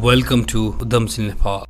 Welcome to Udhamsil Nepal.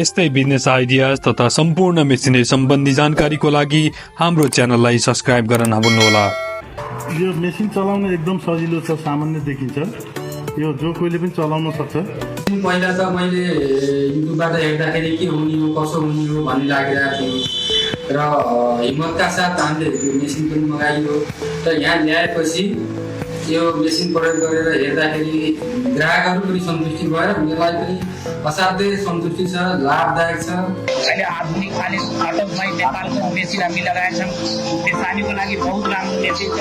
यस्तै business ideas तथा सम्पूर्ण मेसिनरी सम्बन्धी जानकारीको लागि हाम्रो च्यानललाई सब्स्क्राइब गर्न नभुल्नुहोला। यो मेसिन चलाउन एकदम सजिलो छ, सामान्य देखिन्छ। यो जो कोहीले पनि चलाउन सक्छ। पहिला त मैले युट्युबबाट हेर्दाखेरि के हुने हो कसो हुने हो भन्ने लागिरहेको थियो र हिम्मतका साथ हामीले मेसिन पनि मगाइयो र यहाँ ल्याएपछि यो मेसिन प्रयोग गरेर हेर्दाखेरि ग्राहकहरू पनि सन्तुष्टि भएर उनीहरूलाई पनि असाध्यै सन्तुष्टि छ, लाभदायक छ। अहिले आधुनिक खाले अटकमै नेपालको मेसिन हामीले लगाएका छौँ। पेसानीको लागि बहुत राम्रो मेसिन छ।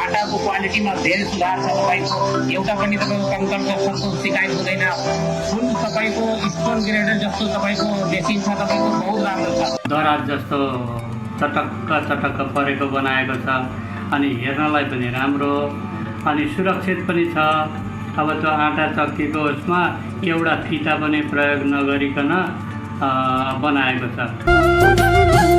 आटाको क्वालिटीमा धेरै सुधार छ। तपाईँको एउटा पनि तपाईँको कङ्करको सस्तो सिकाइ हुँदैन। फुल तपाईँको स्टोन ग्रेडर जस्तो तपाईँको मेसिन छ, तपाईँको बहुत राम्रो छ। दराज जस्तो चटक्क परेको बनाएको छ अनि हेर्नलाई पनि राम्रो अनि सुरक्षित पनि छ। अब त्यो आँटा चक्कीको उसमा एउटा फिता पनि प्रयोग नगरिकन बनाएको छ।